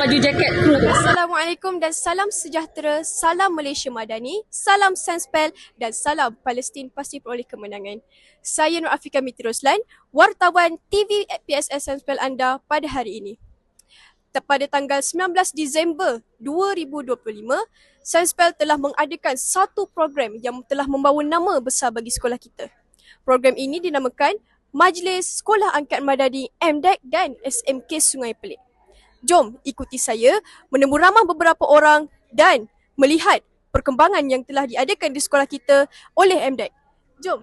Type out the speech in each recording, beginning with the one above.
baju jaket kru tu. Assalamualaikum dan salam sejahtera, salam Malaysia Madani, salam Sanspel dan salam Palestin pasti peroleh kemenangan. Saya Nur Afika Miti Roslan, wartawan TV PSS Sanspel anda pada hari ini. Pada tanggal 19 Disember 2025, Sanspel telah mengadakan satu program yang telah membawa nama besar bagi sekolah kita. Program ini dinamakan Majlis Sekolah Angkat Madani MDEC dan SMK Sungai Pelik. Jom ikuti saya menemu ramah beberapa orang dan melihat perkembangan yang telah diadakan di sekolah kita oleh MDEC. Jom.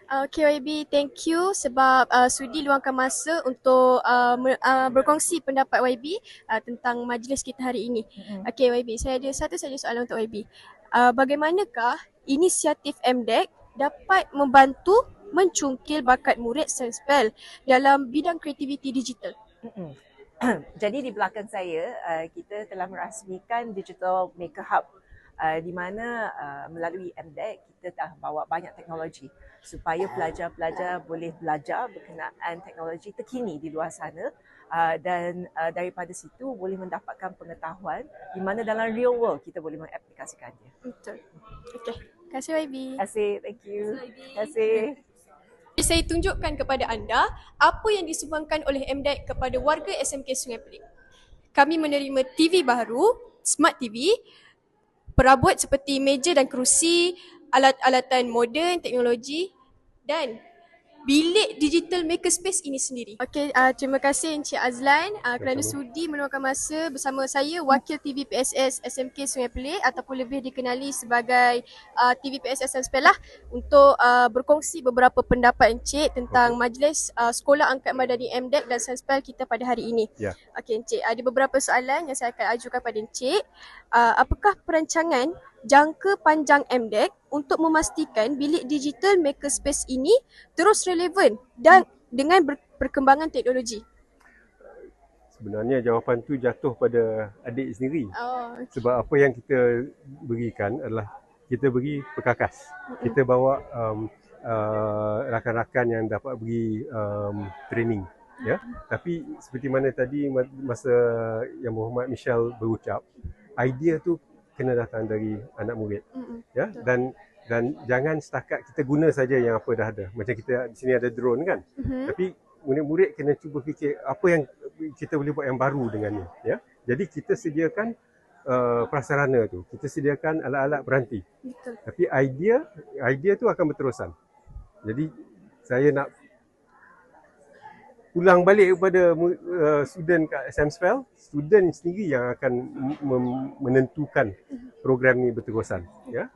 Okay YB, thank you sebab sudi luangkan masa untuk berkongsi pendapat YB tentang majlis kita hari ini. Okay YB, saya ada satu saja soalan untuk YB. Bagaimanakah inisiatif MDEC dapat membantu mencungkil bakat murid Sanspel dalam bidang kreativiti digital? Jadi di belakang saya, kita telah merasmikan Digital Maker Hub di mana melalui MDEC kita dah bawa banyak teknologi supaya pelajar-pelajar boleh belajar berkenaan teknologi terkini di luar sana dan daripada situ boleh mendapatkan pengetahuan di mana dalam real world kita boleh mengaplikasikannya. Betul. Okay. Terima kasih YB. Terima kasih. Thank you. Terima kasih. Saya tunjukkan kepada anda apa yang disumbangkan oleh MDEC kepada warga SMK Sungai Pelik. Kami menerima TV baru, Smart TV, perabot seperti meja dan kerusi, alat-alatan moden, teknologi dan bilik digital makerspace ini sendiri. Okey, terima kasih Encik Azlan kerana sudi meluangkan masa bersama saya, Wakil TV PSS SMK Sungai Pelik ataupun lebih dikenali sebagai TV PSS Sanspel lah, untuk berkongsi beberapa pendapat Encik tentang majlis Sekolah Angkat Madani MDEC dan Sanspel kita pada hari ini. Okey Encik, ada beberapa soalan yang saya akan ajukan pada Encik. Apakah perancangan jangka panjang MDEC untuk memastikan bilik digital makerspace ini terus relevan dan dengan perkembangan teknologi? Sebenarnya jawapan tu jatuh pada adik sendiri. Okay. Sebab apa yang kita berikan adalah kita beri perkakas. Kita bawa rakan-rakan yang dapat beri training. Ya, tapi seperti mana tadi masa Yang Berhormat Michelle berucap, idea tu kena datang dari anak murid. Ya, dan jangan setakat kita guna saja yang apa dah ada. Macam kita di sini ada drone kan. Tapi murid-murid kena cuba fikir apa yang kita boleh buat yang baru dengannya, ya. Jadi kita sediakan prasarana tu. Kita sediakan alat-alat beranti. Betul. Tapi idea tu akan berterusan. Jadi saya nak ulang balik kepada student kat Sanspel, student sendiri yang akan menentukan program ni berterusan. Ya.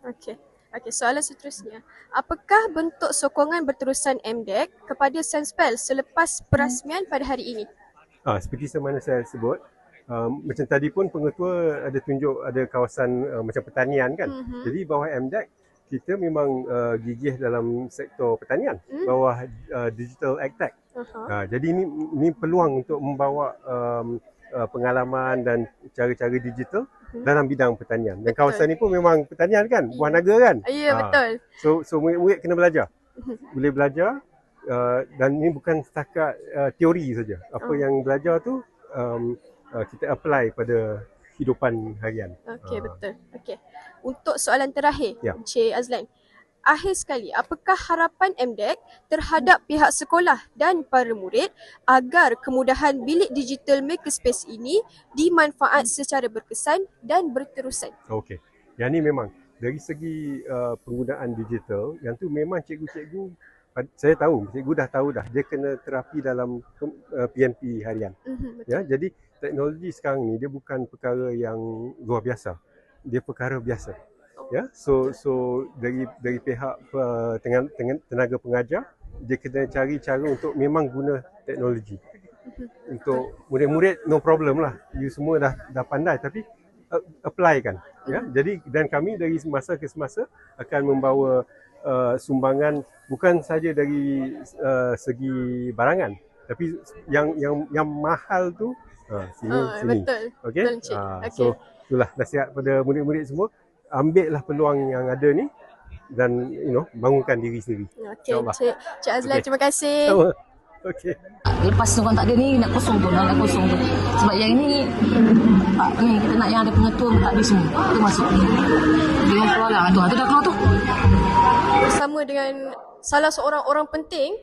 Okey. Okey, soalan seterusnya. Apakah bentuk sokongan berterusan MDEC kepada Sanspel selepas perasmian pada hari ini? Seperti mana saya sebut, macam tadi pun pengetua ada tunjuk ada kawasan macam pertanian kan. Jadi bawah MDEC kita memang gigih dalam sektor pertanian, bawah digital agtech. Jadi ini peluang untuk membawa pengalaman dan cara-cara digital dalam bidang pertanian. Dan kawasan ni pun memang pertanian kan, buah naga kan. Ya, betul. So murid-murid kena belajar. Boleh belajar dan ini bukan setakat teori saja. Apa yang belajar tu kita apply pada hidupan harian. Okey, betul. Okey. Untuk soalan terakhir, Encik Azlan. Akhir sekali, apakah harapan MDEC terhadap pihak sekolah dan para murid agar kemudahan bilik digital makerspace ini dimanfaat secara berkesan dan berterusan? Okey. Yang ni memang dari segi penggunaan digital, yang tu memang cikgu-cikgu, saya tahu, cikgu dah tahu dah, dia kena terapi dalam PNP harian. Ya, jadi teknologi sekarang ni dia bukan perkara yang luar biasa. Dia perkara biasa. Ya, so dari pihak tenaga pengajar, dia kena cari cara untuk memang guna teknologi. Untuk murid-murid no problem lah. You semua dah pandai, tapi apply kan. Ya, jadi dan kami dari semasa ke semasa akan membawa sumbangan bukan saja dari segi barangan, tapi yang mahal tu sini. Betul. Okey. Betul, Encik. So itulah nasihat pada murid-murid semua. ambillah peluang yang ada ni dan bangunkan diri sendiri. Okey, InsyaAllah. Cik Azlan, Okey. terima kasih. Sama. Okey. Lepas orang tak ada ni nak kosong tu, nak kosong tu. Sebab yang ini ni kita nak yang ada pengetua tak ada semua. Itu masuk. Dia keluar lah tu. Tu dah keluar tu. Bersama dengan salah seorang orang penting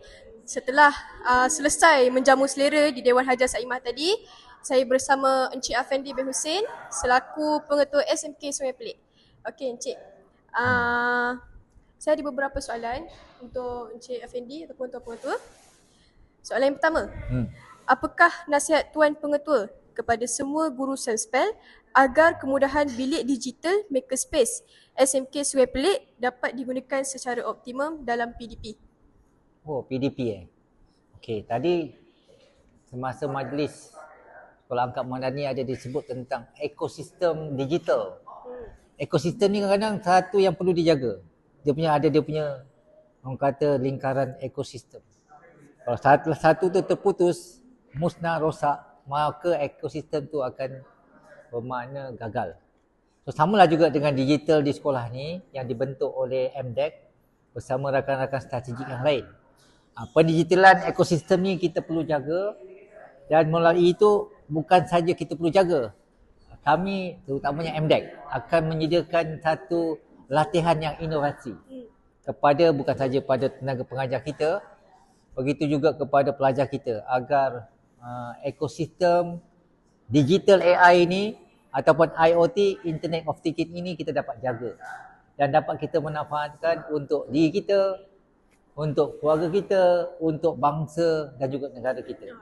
setelah selesai menjamu selera di Dewan Hajar Saimah tadi, saya bersama Encik Afendi bin Hussein selaku pengetua SMK Sungai Pelik. Okey Encik, saya ada beberapa soalan untuk Encik Afendi ataupun Tuan Pengetua. Soalan yang pertama, apakah nasihat Tuan Pengetua kepada semua guru Sunspel agar kemudahan bilik digital Makerspace SMK Sungai Pelik dapat digunakan secara optimum dalam PDP? Oh, PDP Okey, tadi semasa majlis Sekolah Angkat Madani ada disebut tentang ekosistem digital. Ekosistem ni kadang-kadang satu yang perlu dijaga. Dia punya orang kata lingkaran ekosistem. Kalau satu tu terputus, musnah, rosak, maka ekosistem tu akan bermakna gagal. So samalah juga dengan digital di sekolah ni yang dibentuk oleh MDEC bersama rakan-rakan strategik yang lain. Pendigitalan ekosistem ni kita perlu jaga, dan melalui itu bukan saja kita perlu jaga. Kami terutamanya MDEC akan menyediakan satu latihan yang inovasi kepada bukan saja pada tenaga pengajar kita, begitu juga kepada pelajar kita agar ekosistem digital AI ini ataupun IoT, Internet of Things ini kita dapat jaga dan dapat kita manfaatkan untuk diri kita, untuk keluarga kita, untuk bangsa dan juga negara kita,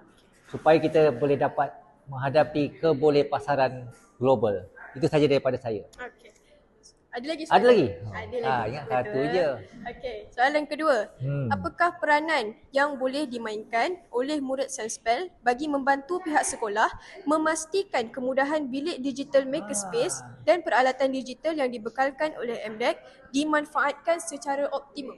supaya kita boleh dapat menghadapi kebolehpasaran global. Itu saja daripada saya. Okey. Ada lagi Ada lagi? Ada lagi. Ingat satu je. Okey, soalan kedua. Apakah peranan yang boleh dimainkan oleh murid Sunspel bagi membantu pihak sekolah memastikan kemudahan bilik digital Makerspace dan peralatan digital yang dibekalkan oleh MDEC dimanfaatkan secara optimum?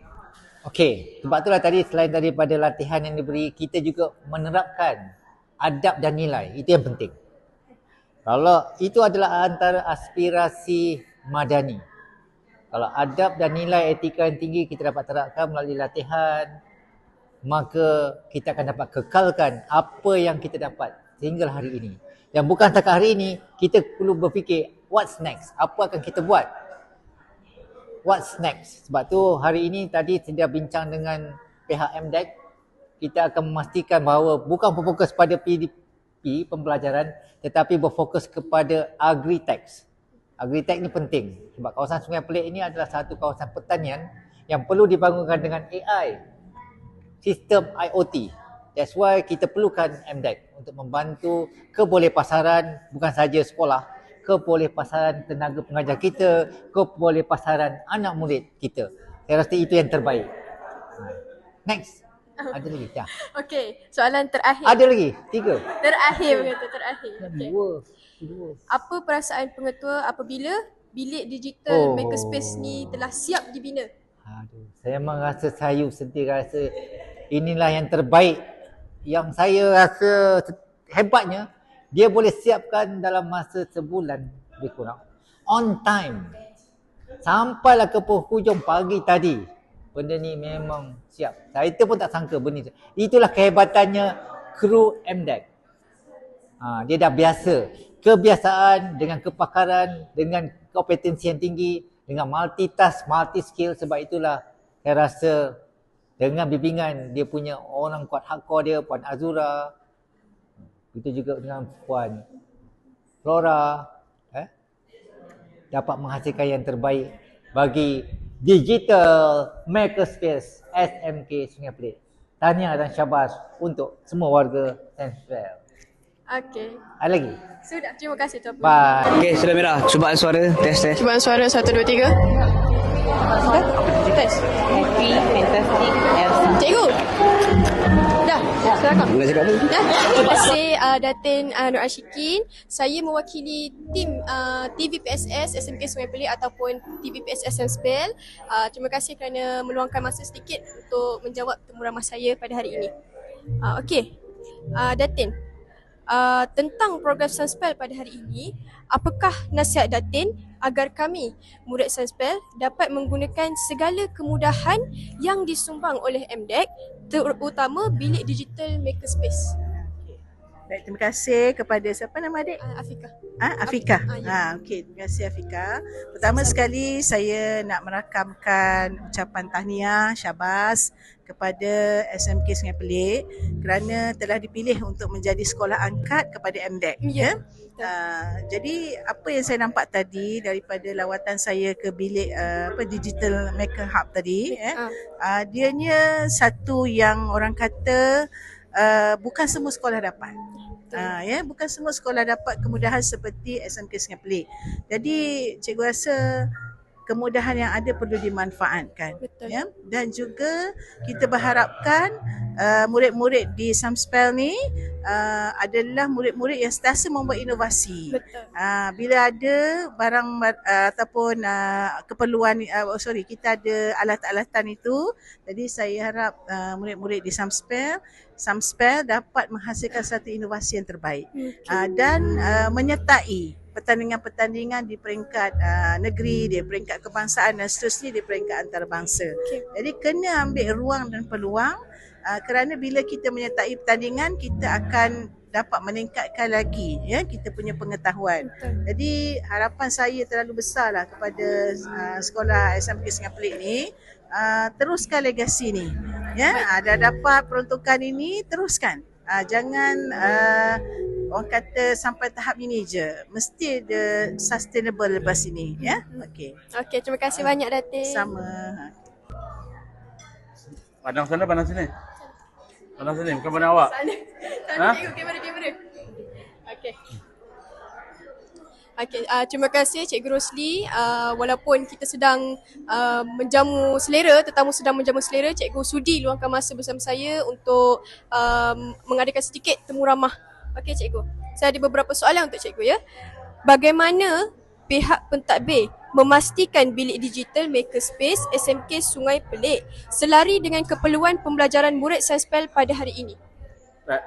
Okey, sebab itulah tadi selain daripada latihan yang diberi, kita juga menerapkan adab dan nilai. Itu yang penting. Kalau itu adalah antara aspirasi madani. Kalau adab dan nilai etika yang tinggi kita dapat terapkan melalui latihan, maka kita akan dapat kekalkan apa yang kita dapat sehingga hari ini. Dan bukan setakat hari ini, kita perlu berfikir what's next? Apa akan kita buat? What's next? Sebab tu hari ini tadi saya bincang dengan pihak MDEC, kita akan memastikan bahawa bukan berfokus pada PDP pembelajaran tetapi berfokus kepada Agritech. Agritech ni penting sebab kawasan Sungai Pelik ini adalah satu kawasan pertanian yang perlu dibangunkan dengan AI, sistem IoT. That's why kita perlukan MDEC untuk membantu kebolehpasaran bukan saja sekolah, kebolehpasaran tenaga pengajar kita, kebolehpasaran anak murid kita. Saya rasa itu yang terbaik. Next. Ada lagi? Ya. Okey, soalan terakhir. Ada lagi? 3. Terakhir berkata terakhir. Okay. 2. Apa perasaan pengetua apabila bilik digital Makerspace ni telah siap dibina? Aduh, saya memang rasa sayu sedih, rasa inilah yang terbaik. Yang saya rasa hebatnya, dia boleh siapkan dalam masa sebulan lebih kurang. On time. Sampailah ke penghujung pagi tadi. Benda ni memang siap. Saya pun tak sangka benda ni. Itulah kehebatannya kru MDEC. Dia dah biasa. Kebiasaan dengan kepakaran, dengan kompetensi yang tinggi, dengan multitask, multi-skill. Sebab itulah saya rasa dengan bimbingan dia punya orang kuat hardcore dia, Puan Azura. Itu juga dengan Puan Flora. Dapat menghasilkan yang terbaik bagi Digital Makerspace SMK Sungai Pelik. Tahniah dan syabas untuk semua warga Sunspel. Okey. Ada lagi? Sudah, terima kasih Tuan. Bye. Okey, sudah merah. Cubaan suara. Test. Cubaan suara 1, 2, 3. Tes. Happy, fantastic, Elsa. Cikgu. Dah, silakan. Nak cakap apa? Terima kasih Datin Nur Ashikin. Saya mewakili tim TVPSS SMK Sungai Pelik ataupun TVPSS Sunspel. Terima kasih kerana meluangkan masa sedikit untuk menjawab temu ramah saya pada hari ini. Okey, Datin, tentang program Sunspel pada hari ini, apakah nasihat Datin agar kami, murid Sainspel, dapat menggunakan segala kemudahan yang disumbang oleh MDEC, terutama bilik digital makerspace. Baik, terima kasih kepada siapa nama adik? Afika. Afika. Ya. Okey, terima kasih Afika. Pertama sekali saya nak merakamkan ucapan tahniah syabas kepada SMK Sungai Pelik kerana telah dipilih untuk menjadi sekolah angkat kepada MDEC. Ya. Jadi apa yang saya nampak tadi daripada lawatan saya ke bilik Digital Maker Hub tadi, dianya satu yang orang kata bukan semua sekolah dapat. Bukan semua sekolah dapat kemudahan seperti SMK Sungai Pelik. Jadi cikgu rasa kemudahan yang ada perlu dimanfaatkan. Betul. Ya, dan juga kita berharapkan murid-murid di Sainspel ni adalah murid-murid yang sentiasa membuat inovasi. Betul. Bila ada barang ataupun keperluan kita ada alat-alatan itu, jadi saya harap murid-murid di Sainspel dapat menghasilkan satu inovasi yang terbaik. Dan menyertai pertandingan-pertandingan di peringkat negeri, di peringkat kebangsaan dan seterusnya di peringkat antarabangsa. Jadi kena ambil ruang dan peluang kerana bila kita menyertai pertandingan, kita akan dapat meningkatkan lagi kita punya pengetahuan. Jadi harapan saya terlalu besarlah kepada sekolah SMK Sungai Pelik ni, teruskan legasi ni. Dah dapat peruntukan ini, teruskan. Jangan orang kata sampai tahap ini je. Mesti ada sustainable lepas ini. Okey. Okey, terima kasih banyak Datin. Sama. Pandang sana, pandang sini. Pandang sini, bukan pandang awak. Sana tengok kamera. Okey. Okey, terima kasih Cikgu Rosli. Walaupun kita sedang menjamu selera, tetamu sedang menjamu selera, Cikgu sudi luangkan masa bersama saya untuk mengadakan sedikit temu ramah. Okey Cikgu, saya ada beberapa soalan untuk Cikgu ya. Bagaimana pihak pentadbir memastikan bilik digital makerspace SMK Sungai Pelik selari dengan keperluan pembelajaran murid Sainspel pada hari ini?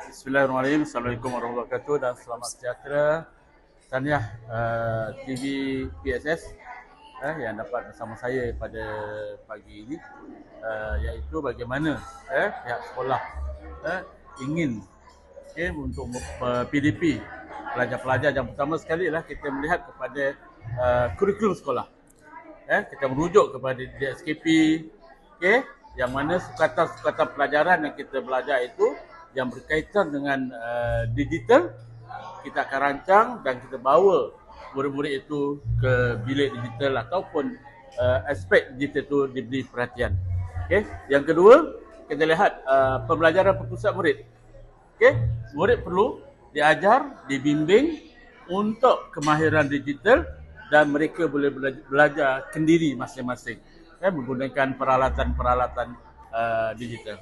Bismillahirrahmanirrahim. Assalamualaikum warahmatullahi wabarakatuh dan selamat sejahtera. Tahniah TV PSS yang dapat bersama saya pada pagi ini, iaitu bagaimana pihak sekolah ingin untuk PDP pelajar-pelajar. Yang pertama sekali lah kita melihat kepada kurikulum sekolah. Kita merujuk kepada DSKP, yang mana sukatan-sukatan pelajaran yang kita belajar itu yang berkaitan dengan digital, kita akan rancang dan kita bawa murid-murid itu ke bilik digital ataupun aspek digital itu diberi perhatian. Yang kedua, kita lihat pembelajaran berpusat murid. Murid perlu diajar, dibimbing untuk kemahiran digital dan mereka boleh belajar kendiri masing-masing menggunakan peralatan-peralatan digital.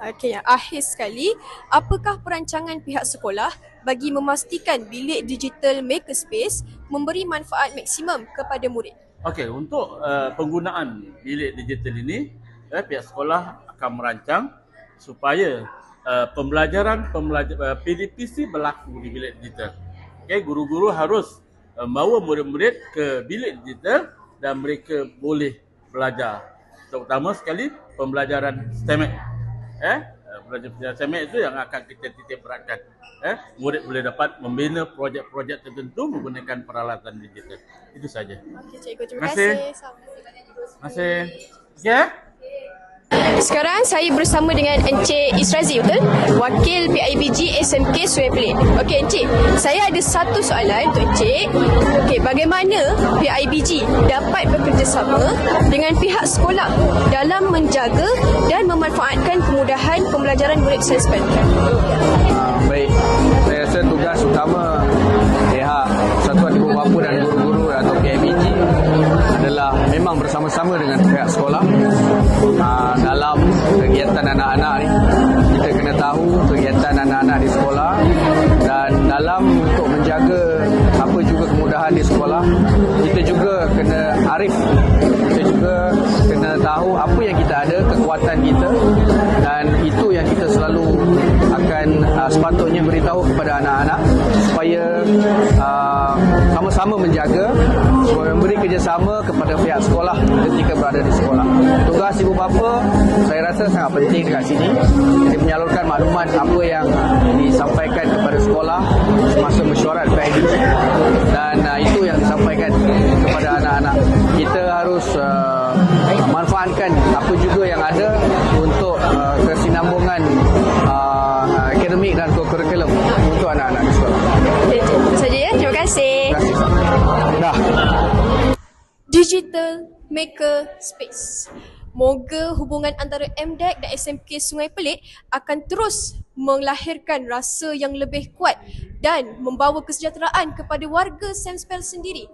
Okey, yang akhir sekali, apakah perancangan pihak sekolah bagi memastikan bilik digital makerspace memberi manfaat maksimum kepada murid? Okey, untuk penggunaan bilik digital ini, pihak sekolah akan merancang supaya pembelajaran PDPC berlaku di bilik digital. Guru-guru harus membawa murid-murid ke bilik digital dan mereka boleh belajar. Terutama sekali pembelajaran STEMAC. Pelajaran STEMAC itu yang akan kita titik beratkan. Murid boleh dapat membina projek-projek tertentu menggunakan peralatan digital. Itu saja. Okey Cikgu, terima kasih. Terima kasih. Sekarang saya bersama dengan Encik Israzi, betul? Wakil PIBG SMK Sungai Pelik. Okey Encik, saya ada satu soalan untuk Encik. Okey, bagaimana PIBG dapat bekerjasama dengan pihak sekolah dalam menjaga dan memanfaatkan kemudahan pembelajaran murid Sainspel? Baik, saya rasa tugas utama pihak Satuan Ibu Bapa dan guru-guru atau PIBG adalah memang bersama-sama dengan pihak sekolah. Dalam kegiatan anak-anak ni, kita kena tahu kegiatan anak-anak di sekolah, dan dalam untuk menjaga apa juga kemudahan di sekolah, kita juga kena arif, kita juga kena tahu apa yang kita ada, kekuatan kita, dan itu yang kita selalu akan sepatutnya beritahu kepada anak-anak supaya bersama-sama menjaga, memberi kerjasama kepada pihak sekolah ketika berada di sekolah. Tugas ibu bapa saya rasa sangat penting dekat sini. Jadi menyalurkan maklumat apa yang disampaikan kepada sekolah semasa mesyuarat PIBG, dan itu yang disampaikan kepada anak-anak. Kita harus manfaatkan apa juga yang ada untuk kesinambungan akademik dan kurikulum untuk anak-anak di sekolah. Itu saja ya. Terima kasih. Terima kasih. Dah. Digital Maker Space. Moga hubungan antara MDEC dan SMK Sungai Pelik akan terus melahirkan rasa yang lebih kuat dan membawa kesejahteraan kepada warga Samspel sendiri.